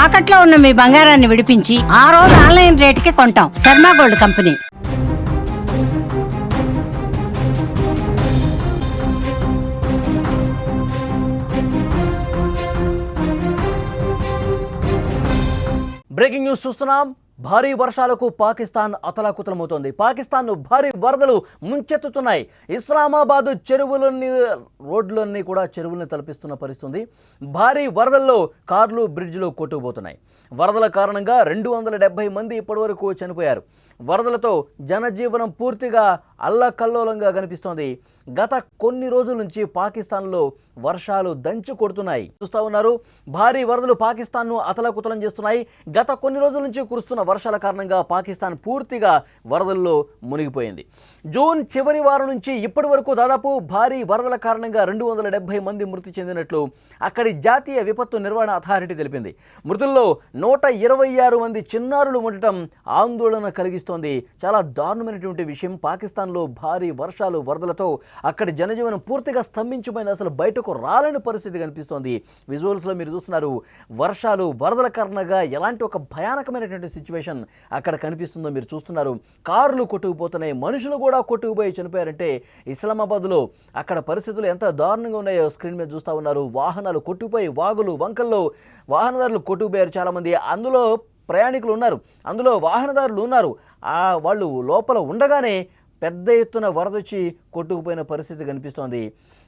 తాకట్లో ఉన్న మీ బంగారాన్ని విడిపించి ఆ రోజు ఆన్లైన్ రేటుకి కొంటాం. Sharma gold company. Breaking news చూస్తున్నాం. భారీ వర్షాలకు పాకిస్తాన్ అతలాకుతలమవుతోంది. పాకిస్తాన్ను భారీ వరదలు ముంచెత్తుతున్నాయి. ఇస్లామాబాద్ చెరువులన్నీ రోడ్లన్నీ కూడా చెరువుల్ని తలపిస్తున్న పరిస్థితి. భారీ వరదల్లో కార్లు బ్రిడ్జ్లు కొట్టుకుపోతున్నాయి. వరదల కారణంగా 270 మంది ఇప్పటివరకు చనిపోయారు. వరదలతో జనజీవనం పూర్తిగా అల్లకల్లోలంగా కనిపిస్తోంది. గత కొన్ని రోజుల నుంచి పాకిస్తాన్లో వర్షాలు దంచి కొడుతున్నాయి. చూస్తూ ఉన్నారు, భారీ వరదలు పాకిస్తాన్ను అతలకుతలం చేస్తున్నాయి. గత కొన్ని రోజుల నుంచి కురుస్తున్న వర్షాల కారణంగా పాకిస్తాన్ పూర్తిగా వరదల్లో మునిగిపోయింది. జూన్ చివరి వారం నుంచి ఇప్పటి వరకు దాదాపు భారీ వరదల కారణంగా 270 మంది మృతి చెందినట్లు అక్కడి జాతీయ విపత్తు నిర్వహణ అథారిటీ తెలిపింది. మృతుల్లో 126 మంది చిన్నారులు ఉండటం ఆందోళన కలిగిస్తోంది. చాలా దారుణమైనటువంటి విషయం. పాకిస్తాన్లో భారీ వర్షాలు వరదలతో అక్కడి జనజీవనం పూర్తిగా స్తంభించిపోయింది. అసలు బయటకు రాలేని పరిస్థితి కనిపిస్తోంది. విజువల్స్లో మీరు చూస్తున్నారు, వర్షాలు వరదల కారణంగా ఎలాంటి ఒక భయానకమైనటువంటి సిచ్యువేషన్ అక్కడ కనిపిస్తుందో మీరు చూస్తున్నారు. కార్లు కొట్టుకుపోతున్నాయి, మనుషులు కూడా కొట్టుకుపోయి చనిపోయారంటే ఇస్లామాబాద్లో అక్కడ పరిస్థితులు ఎంత దారుణంగా ఉన్నాయో స్క్రీన్ మీద చూస్తూ ఉన్నారు. వాహనాలు కొట్టుకుపోయి వాగులు వంకల్లో వాహనదారులు కొట్టుకుపోయారు చాలామంది. అందులో ప్రయాణికులు ఉన్నారు, అందులో వాహనదారులు ఉన్నారు. వాళ్ళు లోపల ఉండగానే పెద్ద ఎత్తున వరద వచ్చి కొట్టుకుపోయిన పరిస్థితి కనిపిస్తోంది.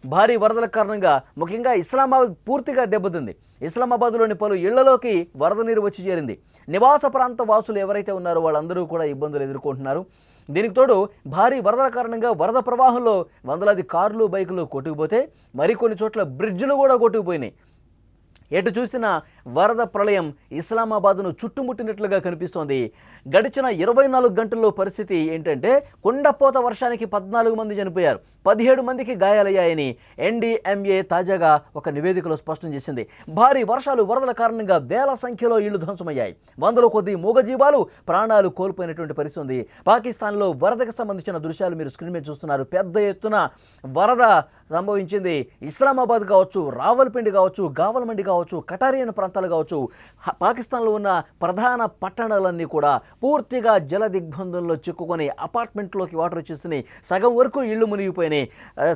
భారీ వరదల కారణంగా ముఖ్యంగా ఇస్లామాబాద్ పూర్తిగా దెబ్బతింది. ఇస్లామాబాద్లోని పలు ఇళ్లలోకి వరద నీరు వచ్చి చేరింది. నివాస ప్రాంత వాసులు ఎవరైతే ఉన్నారో వాళ్ళందరూ కూడా ఇబ్బందులు ఎదుర్కొంటున్నారు. దీనికి తోడు భారీ వరదల కారణంగా వరద ప్రవాహంలో వందలాది కార్లు బైకులు కొట్టుకుపోతే మరికొన్ని చోట్ల బ్రిడ్జ్లు కూడా కొట్టుకుపోయినాయి. ఎటు చూసినా వరద ప్రళయం ఇస్లామాబాద్ను చుట్టుముట్టినట్లుగా కనిపిస్తోంది. గడిచిన 24 గంటల్లో పరిస్థితి ఏంటంటే కుండపోత వర్షానికి 14 మంది చనిపోయారు, 17 మందికి గాయాలయ్యాయని NDMA తాజాగా ఒక నివేదికలో స్పష్టం చేసింది. భారీ వర్షాలు వరదల కారణంగా వేల సంఖ్యలో ఇళ్లు ధ్వంసమయ్యాయి. వందల కొద్ది మూగజీవాలు ప్రాణాలు కోల్పోయినటువంటి పరిస్థితి ఉంది. పాకిస్తాన్లో వరదకు సంబంధించిన దృశ్యాలు మీరు స్క్రీన్ మీద చూస్తున్నారు. పెద్ద ఎత్తున వరద సంభవించింది. ఇస్లామాబాద్ కావచ్చు, రావల్పిండి కావచ్చు, గావల్మండి కావచ్చు, కటారియన్ ప్రాంతాలు కావచ్చు, పాకిస్తాన్లో ఉన్న ప్రధాన పట్టణాలన్నీ కూడా పూర్తిగా జల దిగ్బంధంలో చిక్కుకొని అపార్ట్మెంట్లోకి వాటర్ వచ్చేసినాయి. సగం వరకు ఇళ్లు మునిగిపోయినాయి.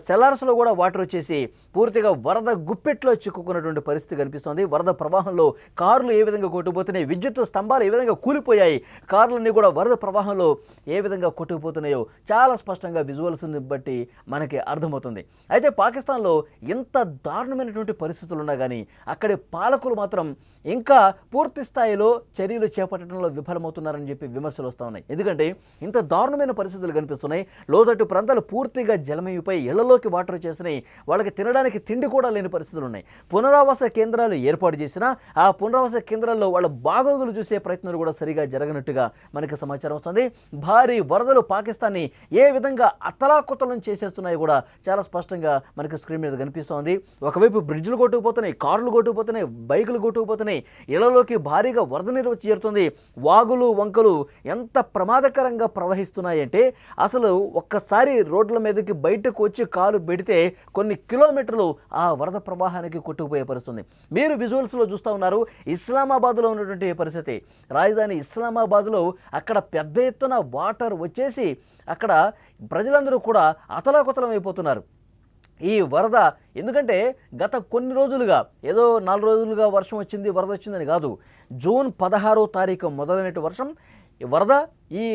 సెలార్స్లో కూడా వాటర్ వచ్చేసి పూర్తిగా వరద గుప్పెట్లో చిక్కుకున్నటువంటి పరిస్థితి కనిపిస్తోంది. వరద ప్రవాహంలో కార్లు ఏ విధంగా కొట్టుకుపోతున్నాయి, విద్యుత్ స్తంభాలు ఏ విధంగా కూలిపోయాయి, కార్లన్నీ కూడా వరద ప్రవాహంలో ఏ విధంగా కొట్టుకుపోతున్నాయో చాలా స్పష్టంగా విజువల్స్ని బట్టి మనకి అర్థమవుతుంది. అయితే పాకిస్తాన్లో ఎంత దారుణమైనటువంటి పరిస్థితులు ఉన్నా కానీ అక్కడి పాలకులు మాత్రం ఇంకా పూర్తి స్థాయిలో చర్యలు చేపట్టడంలో విఫలమవుతున్నారని చెప్పి విమర్శలు వస్తూ ఉన్నాయి. ఎందుకంటే ఇంత దారుణమైన పరిస్థితులు కనిపిస్తున్నాయి. లోతట్టు ప్రాంతాలు పూర్తిగా జలమయిపోయి ఇళ్లలోకి వాటర్ చేసినాయి. వాళ్ళకి తినడానికి తిండి కూడా లేని పరిస్థితులు ఉన్నాయి. పునరావాస కేంద్రాలు ఏర్పాటు చేసినా ఆ పునరావాస కేంద్రాల్లో వాళ్ళ బాగోగులు చూసే ప్రయత్నాలు కూడా సరిగా జరగనట్టుగా మనకి సమాచారం వస్తుంది. భారీ వరదలు పాకిస్తాన్ని ఏ విధంగా అతలాకుతలం చేసేస్తున్నాయి కూడా చాలా స్పష్టంగా మనకి స్క్రీన్ మీద కనిపిస్తోంది. ఒకవైపు బ్రిడ్జ్లు కొట్టుకుపోతున్నాయి, కార్లు కొట్టుకుపోతున్నాయి, బైకులు కొట్టుకుపోతున్నాయి, ఇళ్లలోకి భారీగా వరద నీరు వచ్చి చేరుతుంది. వాగులు వంకలు ఎంత ప్రమాదకరంగా ప్రవహిస్తున్నాయంటే అసలు ఒక్కసారి రోడ్ల మీదకి బయటకు వచ్చి కాలు పెడితే కొన్ని కిలోమీటర్లు ఆ వరద ప్రవాహానికి కొట్టుకుపోయే పరిస్థితుంది. మీరు విజువల్స్లో చూస్తూ ఉన్నారు ఇస్లామాబాద్లో ఉన్నటువంటి పరిస్థితి. రాజధాని ఇస్లామాబాద్లో అక్కడ పెద్ద ఎత్తున వాటర్ వచ్చేసి అక్కడ ప్రజలందరూ కూడా అతలాకుతలం అయిపోతున్నారు. ఈ వరద ఎందుకంటే గత కొన్ని రోజులుగా ఏదో 4 రోజులుగా వర్షం వచ్చింది, వరద వచ్చిందని కాదు. జూన్ 16వ తారీఖు మొదలైన వర్షం వరద ఈ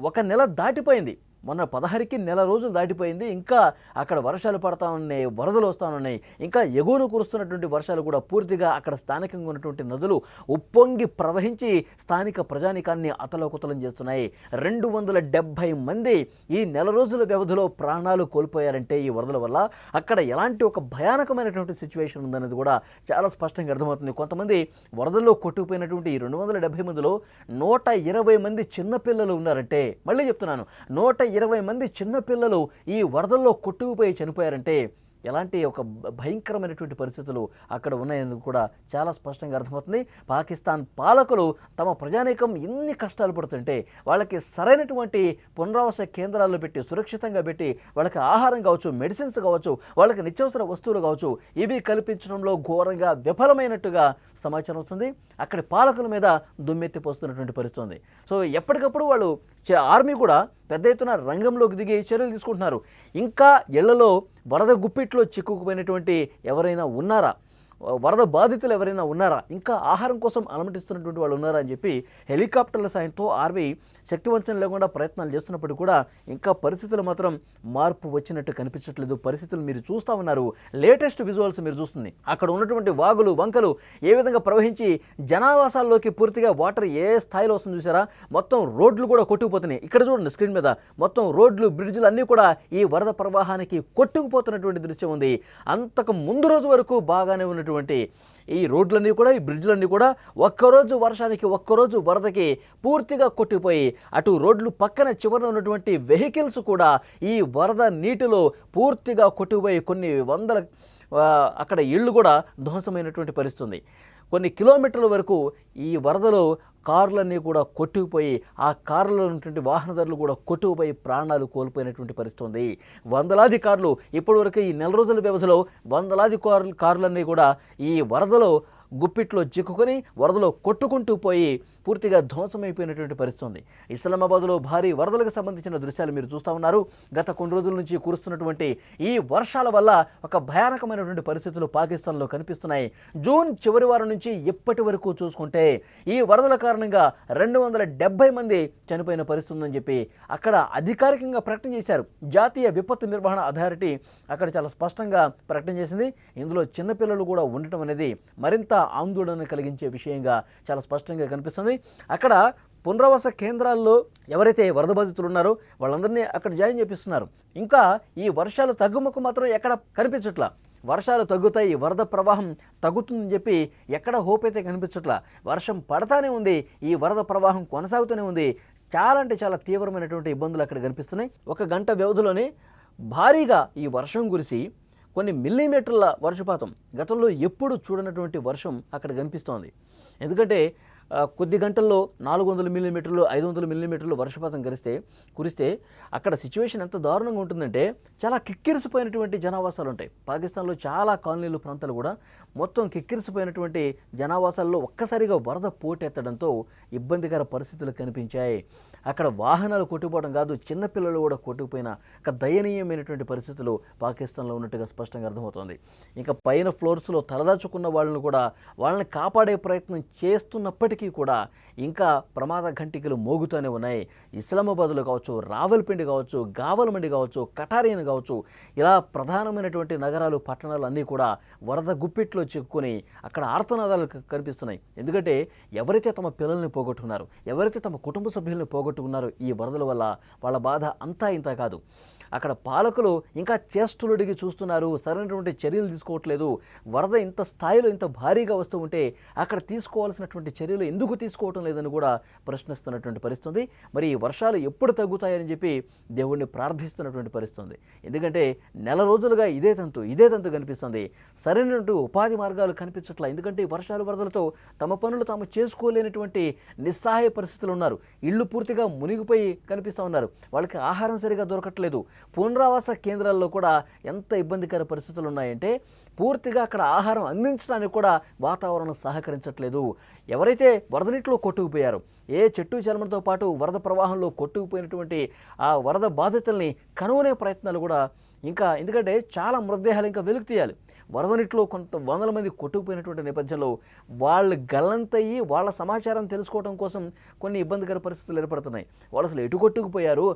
1 నెల దాటిపోయింది. మొన్న 16కి నెల రోజులు దాటిపోయింది. ఇంకా అక్కడ వర్షాలు పడతా ఉన్నాయి, వరదలు వస్తూ ఉన్నాయి. ఇంకా ఎగువను కురుస్తున్నటువంటి వర్షాలు కూడా పూర్తిగా అక్కడ స్థానికంగా ఉన్నటువంటి నదులు ఉప్పొంగి ప్రవహించి స్థానిక ప్రజానికాన్ని అతలోకుతలం చేస్తున్నాయి. 270 మంది ఈ నెల రోజుల వ్యవధిలో ప్రాణాలు కోల్పోయారంటే ఈ వరదల వల్ల అక్కడ ఎలాంటి ఒక భయానకమైనటువంటి సిచ్యువేషన్ ఉందనేది కూడా చాలా స్పష్టంగా అర్థమవుతుంది. కొంతమంది వరదల్లో కొట్టుకుపోయినటువంటి ఈ 270 మందిలో 120 మంది చిన్నపిల్లలు ఉన్నారంటే, మళ్ళీ చెప్తున్నాను, 120 మంది చిన్నపిల్లలు ఈ వరదల్లో కొట్టుకుపోయి చనిపోయారంటే ఎలాంటి ఒక భయంకరమైనటువంటి పరిస్థితులు అక్కడ ఉన్నాయనేది కూడా చాలా స్పష్టంగా అర్థమవుతుంది. పాకిస్తాన్ పాలకులు తమ ప్రజానీకం ఎన్ని కష్టాలు పడుతుంటే వాళ్ళకి సరైనటువంటి పునరావాస కేంద్రాల్లో పెట్టి సురక్షితంగా పెట్టి వాళ్ళకి ఆహారం కావచ్చు, మెడిసిన్స్ కావచ్చు, వాళ్ళకి నిత్యావసర వస్తువులు కావచ్చు, ఇవి కల్పించడంలో ఘోరంగా విఫలమైనట్టుగా సమాచారం వస్తుంది. అక్కడి పాలకుల మీద దుమ్మెత్తి పోస్తున్నటువంటి పరిస్థితి ఉంది. సో ఎప్పటికప్పుడు వాళ్ళు ఆర్మీ కూడా పెద్ద ఎత్తున రంగంలోకి దిగి చర్యలు తీసుకుంటున్నారు. ఇంకా ఇళ్లలో వరద గుప్పిట్లో చిక్కుకుపోయినటువంటి ఎవరైనా ఉన్నారా, వరద బాధితులు ఎవరైనా ఉన్నారా, ఇంకా ఆహారం కోసం అలమటిస్తున్నటువంటి వాళ్ళు ఉన్నారా అని చెప్పి హెలికాప్టర్ల సాయంతో ఆర్మీ శక్తివంచన లేకుండా ప్రయత్నాలు చేస్తున్నప్పటికీ కూడా ఇంకా పరిస్థితులు మాత్రం మార్పు వచ్చినట్టు కనిపించట్లేదు. పరిస్థితులు మీరు చూస్తూ ఉన్నారు. లేటెస్ట్ విజువల్స్ మీరు చూస్తుంది. అక్కడ ఉన్నటువంటి వాగులు వంకలు ఏ విధంగా ప్రవహించి జనావాసాల్లోకి పూర్తిగా వాటర్ ఏ స్థాయిలో వస్తుంది చూసారా. మొత్తం రోడ్లు కూడా కొట్టుకుపోతున్నాయి. ఇక్కడ చూడండి స్క్రీన్ మీద మొత్తం రోడ్లు బ్రిడ్జ్లు అన్నీ కూడా ఈ వరద ప్రవాహానికి కొట్టుకుపోతున్నటువంటి దృశ్యం ఉంది. అంతకు ముందు రోజు వరకు బాగానే ఉన్నటువంటి ఈ రోడ్లన్నీ కూడా, ఈ బ్రిడ్జ్లన్నీ కూడా ఒక్కరోజు వర్షానికి, ఒక్కరోజు వరదకి పూర్తిగా కొట్టిపోయి అటు రోడ్లు పక్కన చివరన ఉన్నటువంటి వెహికల్స్ కూడా ఈ వరద నీటిలో పూర్తిగా కొట్టిపోయి కొన్ని వందల అక్కడ ఇళ్ళు కూడా ధ్వంసమైనటువంటి పరిస్థితి. కొన్ని కిలోమీటర్ల వరకు ఈ వరదలో కార్లన్నీ కూడా కొట్టుకుపోయి ఆ కార్లలో ఉన్నటువంటి వాహనదారులు కూడా కొట్టుకుపోయి ప్రాణాలు కోల్పోయినటువంటి పరిస్థితి ఉంది. వందలాది కార్లు ఇప్పటివరకు ఈ నెల రోజుల వ్యవధిలో వందలాది కార్లన్నీ కూడా ఈ వరదలో గుప్పిట్లో చిక్కుకొని వరదలో కొట్టుకుంటూ పోయి పూర్తిగా ధ్వంసమైపోయినటువంటి పరిస్థితి ఉంది. ఇస్లామాబాద్లో భారీ వరదలకు సంబంధించిన దృశ్యాలు మీరు చూస్తూ ఉన్నారు. గత కొన్ని రోజుల నుంచి కురుస్తున్నటువంటి ఈ వర్షాల వల్ల ఒక భయానకమైనటువంటి పరిస్థితులు పాకిస్తాన్లో కనిపిస్తున్నాయి. జూన్ చివరి వారం నుంచి ఇప్పటి వరకు చూసుకుంటే ఈ వరదల కారణంగా 270 మంది చనిపోయిన పరిస్థితి ఉందని చెప్పి అక్కడ అధికారికంగా ప్రకటన చేశారు. జాతీయ విపత్తు నిర్వహణ అథారిటీ అక్కడ చాలా స్పష్టంగా ప్రకటన చేసింది. ఇందులో చిన్నపిల్లలు కూడా ఉండటం అనేది మరింత ఆందోళన కలిగించే విషయంగా చాలా స్పష్టంగా కనిపిస్తుంది. అక్కడ పునరావాస కేంద్రాల్లో ఎవరైతే వరద బాధితులు ఉన్నారో వాళ్ళందరినీ అక్కడ జాయిన్ చేపిస్తున్నారు. ఇంకా ఈ వర్షాలు తగ్గుముఖం మాత్రం ఎక్కడ కనిపించట్లా. వర్షాలు తగ్గుతాయి, వరద ప్రవాహం తగ్గుతుందని చెప్పి ఎక్కడ హోప్ అయితే కనిపించట్లా. వర్షం పడతానే ఉంది, ఈ వరద ప్రవాహం కొనసాగుతూనే ఉంది. చాలా అంటే చాలా తీవ్రమైనటువంటి ఇబ్బందులు అక్కడ కనిపిస్తున్నాయి. ఒక గంట వ్యవధిలోనే భారీగా ఈ వర్షం కురిసి కొన్ని మిల్లీమీటర్ల వర్షపాతం, గతంలో ఎప్పుడు చూడనటువంటి వర్షం అక్కడ కనిపిస్తోంది. ఎందుకంటే కొద్ది గంటల్లో 400 మిల్లీమీటర్లు 500 మిల్లీమీటర్లు వర్షపాతం కురిస్తే అక్కడ సిచ్యువేషన్ ఎంత దారుణంగా ఉంటుందంటే చాలా కిక్కిరిసిపోయినటువంటి జనావాసాలు ఉంటాయి. పాకిస్తాన్లో చాలా కాలనీలు ప్రాంతాలు కూడా మొత్తం కిక్కిరిసిపోయినటువంటి జనావాసాల్లో ఒక్కసారిగా వరద పోటెత్తడంతో ఇబ్బందికర పరిస్థితులు కనిపించాయి. అక్కడ వాహనాలు కొట్టుకుపోవడం కాదు, చిన్నపిల్లలు కూడా కొట్టుకుపోయిన ఒక దయనీయమైనటువంటి పరిస్థితులు పాకిస్తాన్లో ఉన్నట్టుగా స్పష్టంగా అర్థమవుతోంది. ఇంకా పైన ఫ్లోర్స్లో తలదాచుకున్న వాళ్ళని కూడా వాళ్ళని కాపాడే ప్రయత్నం చేస్తున్నప్పటికీ కూడా ఇంకా ప్రమాద ఘంటికలు మోగుతూనే ఉన్నాయి. ఇస్లామాబాద్లో కావచ్చు, రావల్పిండి కావచ్చు, గావల్మండి కావచ్చు, కటారియన్ కావచ్చు, ఇలా ప్రధానమైనటువంటి నగరాలు పట్టణాలు అన్నీ కూడా వరద గుప్పిట్లో చిక్కుకొని అక్కడ ఆర్తనాదాలు కనిపిస్తున్నాయి. ఎందుకంటే ఎవరైతే తమ పిల్లల్ని పోగొట్టుకున్నారు, ఎవరైతే తమ కుటుంబ సభ్యుల్ని పోగొట్టుకున్నారో ఈ వరదల వల్ల వాళ్ళ బాధ అంతా ఇంత కాదు. అక్కడ పాలకులు ఇంకా చేష్టలుడిగి చూస్తున్నారు, సరైనటువంటి చర్యలు తీసుకోవట్లేదు. వరద ఇంత స్థాయిలో ఇంత భారీగా వస్తూ ఉంటే అక్కడ తీసుకోవాల్సినటువంటి చర్యలు ఎందుకు తీసుకోవటం లేదని కూడా ప్రశ్నిస్తున్నటువంటి పరిస్థితి. మరి ఈ వర్షాలు ఎప్పుడు తగ్గుతాయని చెప్పి దేవుణ్ణి ప్రార్థిస్తున్నటువంటి పరిస్థితి. ఎందుకంటే నెల రోజులుగా ఇదే తంతు కనిపిస్తుంది. సరైనటువంటి ఉపాధి మార్గాలు కనిపించట్లా. ఎందుకంటే ఈ వర్షాలు వరదలతో తమ పనులు తాము చేసుకోలేనటువంటి నిస్సహాయ పరిస్థితులు ఉన్నారు. ఇళ్ళు పూర్తిగా మునిగిపోయి కనిపిస్తూ ఉన్నారు. వాళ్ళకి ఆహారం సరిగా దొరకట్లేదు. పునరావాస కేంద్రాల్లో కూడా ఎంత ఇబ్బందికర పరిస్థితులు ఉన్నాయంటే పూర్తిగా అక్కడ ఆహారం అందించడానికి కూడా వాతావరణం సహకరించట్లేదు. ఎవరైతే వరద నీటిలో కొట్టుకుపోయారో, ఏ చెట్టు చర్మంతో పాటు వరద ప్రవాహంలో కొట్టుకుపోయినటువంటి ఆ వరద బాధితుల్ని కనుగొనే ప్రయత్నాలు కూడా ఇంకా, ఎందుకంటే చాలా మృతదేహాలు ఇంకా వెలుగు తీయాలి. వరద నీటిలో కొంత వందల మంది కొట్టుకుపోయినటువంటి నేపథ్యంలో వాళ్ళు గల్లంతయ్యి వాళ్ళ సమాచారం తెలుసుకోవడం కోసం కొన్ని ఇబ్బందికర పరిస్థితులు ఏర్పడుతున్నాయి. వాళ్ళు అసలు ఎటు కొట్టుకుపోయారు,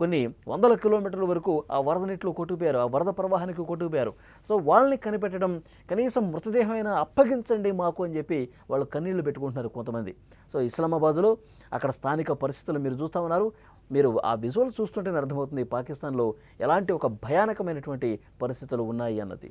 కొన్ని వందల కిలోమీటర్ల వరకు ఆ వరద నీటిలో కొట్టుకుపోయారు, ఆ వరద ప్రవాహానికి కొట్టుకుపోయారు. సో వాళ్ళని కనిపెట్టడం, కనీసం మృతదేహమైనా అప్పగించండి మాకు అని చెప్పి వాళ్ళు కన్నీళ్లు పెట్టుకుంటున్నారు కొంతమంది. సో ఇస్లామాబాద్లో అక్కడ స్థానిక పరిస్థితులు మీరు చూస్తూ ఉన్నారు. మీరు ఆ విజువల్ చూస్తుంటేనే అర్థమవుతుంది పాకిస్తాన్లో ఎలాంటి ఒక భయానకమైనటువంటి పరిస్థితులు ఉన్నాయి అన్నది.